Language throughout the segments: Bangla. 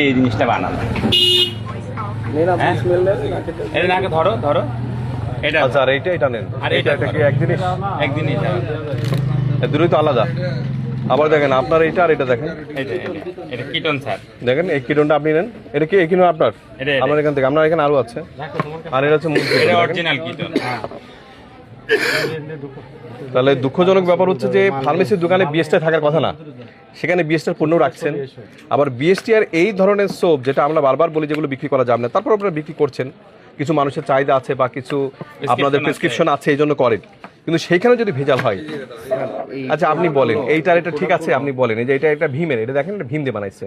এই জিনিসটা বানানো। হ্যাঁ? এটা নাকে ধরো ধরো এটা। আচ্ছা, আর এটা নেন। আর এটা কি এক জিনিস? একদিনই এটা দুটোই তো আলাদা। আবার দেখেন আপনার এটা আর এটা দেখেন, এটা কিটন স্যার। দেখেন এই কিটনটা আপনি নেন। এটা কি এই কিটন আপনার? আপনার এখান থেকে আপনার এখানে আরো আছে। আর এটা হচ্ছে এটা অরিজিনাল কিটন। তাহলে দুঃখজনক ব্যাপার হচ্ছে যে ফার্মেসির দোকানে বিএসটি থাকার কথা না, সেখানে বিএসটির পণ্য রাখছেন। আবার বিএসটি আর এই ধরনের সোপ যেটা আমরা বারবার বলি যেগুলো বিক্রি করা যাবে না, তারপর আপনারা বিক্রি করছেন। কিছু মানুষের চাহিদা আছে বা কিছু আপনাদের প্রেসক্রিপশন আছে, এই জন্য করেন। কিন্তু সেইখানে যদি ভেজাল হয়, আচ্ছা আপনি বলেন এইটার এটা ঠিক আছে, আপনি বলেন এই যে এটা একটা ভীমের, এটা দেখেন এটা ভীম দিয়ে বানাইছে।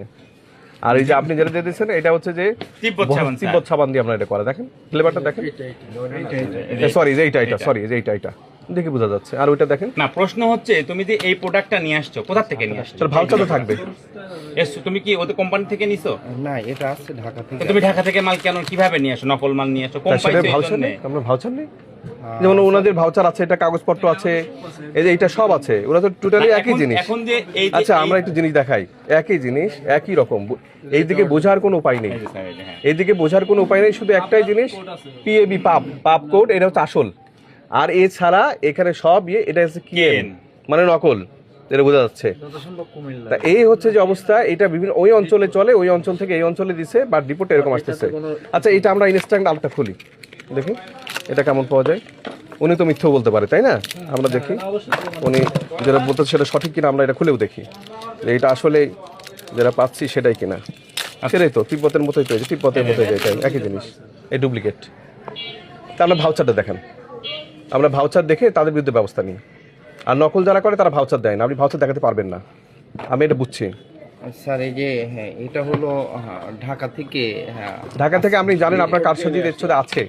আর এই যে আপনি যেটা দিয়েছেন এটা হচ্ছে যে তিব্বত সাবান দিয়ে আপনার এটা করা, দেখেন ফ্লেভারটা দেখেন। সরি যে এইটা সরি যে এইটা দেখে বোঝা যাচ্ছে। আর ওইটা দেখেন না, প্রশ্ন হচ্ছে তুমি যে এই প্রোডাক্টটা নিয়ে আসছো কোথা থেকে নিয়ে আসছো? ভাউচার তো থাকবে। তুমি কি ওদের কোম্পানি থেকে নিছো? না, এটা আসছে ঢাকা থেকে। তুমি ঢাকা থেকে মাল কেন কিভাবে নিয়ে আসো? নকল মাল নিয়ে আসো, কোম্পানি ভাউচার নেই, আমরা ভাউচার নেই। যেমন ওনাদের ভাউচার আছে, এটা কাগজপত্র আছে, এই যে এটা সব আছে। ওরা তো টোটালি একই জিনিস। এখন যে এই আচ্ছা আমরা একটু জিনিস দেখাই, একই জিনিস একই রকম। এইদিকে বোঝার কোনো উপায় নেই, এইদিকে বোঝার কোনো উপায় নেই। শুধু একটাই জিনিস, পিএবি পাপ কোড, এটা হচ্ছে আসল। আর এছাড়া এখানে সব এটা হচ্ছে কিএন মানে নকল, এটা বোঝা যাচ্ছে। তা এই হচ্ছে যে অবস্থা, এটা বিভিন্ন ওই অঞ্চলে চলে, ওই অঞ্চল থেকে এই অঞ্চলে দিছে, বা রিপোর্ট এরকম আসতেছে। আচ্ছা এটা আমরা ইনস্ট্যান্ট আলটা খুলি, দেখি এটা কেমন পাওয়া যায়। উনি তো মিথ্যেও বলতে পারে, তাই না? আমরা দেখি উনি যেটা বলতে সেটা সঠিক কিনা, আমরা এটা খুলেও দেখি যে এটা আসলে যেটা পাচ্ছি সেটাই কিনা। সেটাই তো তিব্বতের মতোই, তো তিব্বতের মতোই, এটা একই জিনিস, এই ডুপ্লিকেট। তা আমরা ভাউচারটা দেখেন, আমরা ভাউচার দেখে তাদের বিরুদ্ধে ব্যবস্থা নিই। আর নকল যারা করে তারা ভাউচার দেয় না, আপনি ভাউচার দেখাতে পারবেন না, আমি এটা বুঝছি। স্যার এই যে হ্যাঁ, এটা হলো ঢাকা থেকে। হ্যাঁ, ঢাকা থেকে আপনি জানেন আপনার কারসাজি রেস্টুরেন্ট আছে,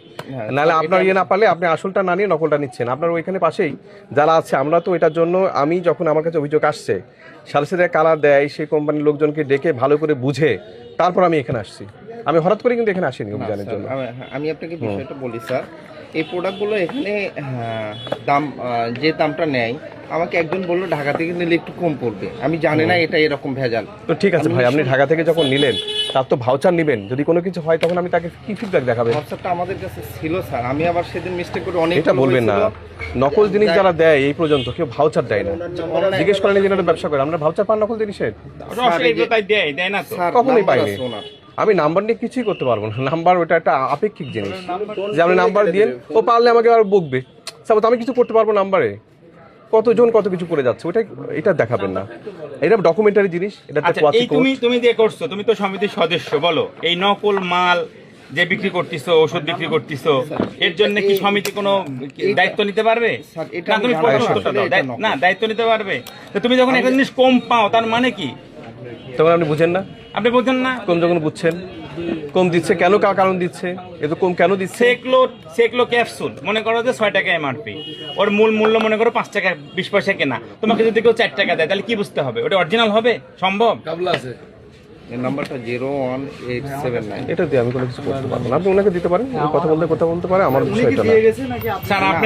নাহলে আপনার ইয়ে না পারলে আপনি আসলটা না নিয়ে নকলটা নিচ্ছেন। আপনার ওইখানে পাশেই যারা আছে, আমরা তো এটার জন্য, আমি যখন আমার কাছে অভিযোগ আসছে, সাথে সাথে কালার দেয়, সেই কোম্পানির লোকজনকে ডেকে ভালো করে বুঝে তারপর আমি এখানে আসছি। আমি হঠাৎ করে কিন্তু এখানে আসিনি অভিযানের জন্য। আমি আপনাকে বিষয়টা বলি স্যার, এই প্রোডাক্টগুলো এখানে দাম যে দামটা নেয়, আমাকে একজন বললো ঢাকা থেকে নিলে একটু কম পড়বে। আমি জানি না এটা এরকম ভেজাল। তো ঠিক আছে ভাই, আপনি ঢাকা থেকে যখন নিলেন তার তো ভাউচার নেবেন, যদি কোনো কিছু হয় তখন আমি তাকে কি ফিডব্যাক দেখাবেন? ভাউচারটা আমাদের কাছে ছিল স্যার, আমি আবার সেদিন মিস্টেক করে অনেক। এটা বলবেন না, নকল জিনিস যারা দেয় এই পর্যন্ত কেউ ভাউচার দেয় না। জিজ্ঞেস করেন যে ব্যবসা করে, আমরা ভাউচার পান নকল জিনিসের? কখনোই পাইনি। আমি নাম্বার নিয়ে কিছুই করতে পারবো না, নাম্বার ওটা একটা আপেক্ষিক জিনিস। যে আপনি নাম্বার দিয়ে ও পারলে আমাকে আর বকবে, সাপোজ আমি কিছু করতে পারবো নাম্বারে, কতজন কত কিছু করে যাচ্ছে, ওটা এটা দেখাবেন না। এটা ডকুমেন্টারি জিনিস, এটা তুমি দিয়ে করছো, তুমি তো সমিতির সদস্য, বলো এই নকল মাল যে বিক্রি করতেছো, ওষুধ বিক্রি করতেছো, এর জন্য কি সমিতি কোনো দায়িত্ব নিতে পারবে? না তুমি না দায়িত্ব নিতে পারবে? তুমি যখন একটা জিনিস কম পাও তার মানে কি? তখন আপনি বুঝেন না, আপনি বুঝেন না। কম যখন বুঝছেন, কম দিচ্ছে কেন, কারণ দিচ্ছে, এ তো কম কেন দিচ্ছে? সেকলো ক্যাপসুল মনে করো যে 6 টাকা এমআরপি, ওর মূল্য মনে করো 5 টাকা 20 পয়সা কেনা, তোমাকে যদি কেউ 4 টাকা দেয় তাহলে কি বুঝতে হবে ওটা অরিজিনাল হবে? সম্ভব? এর নাম্বারটা 01879। এটা দিয়ে আমি কোনো কিছু করতে পারবো না, আপনি ওনাকে দিতে পারেন, কথা বলতে পারে, আমার বিষয়টা না। স্যার আপনি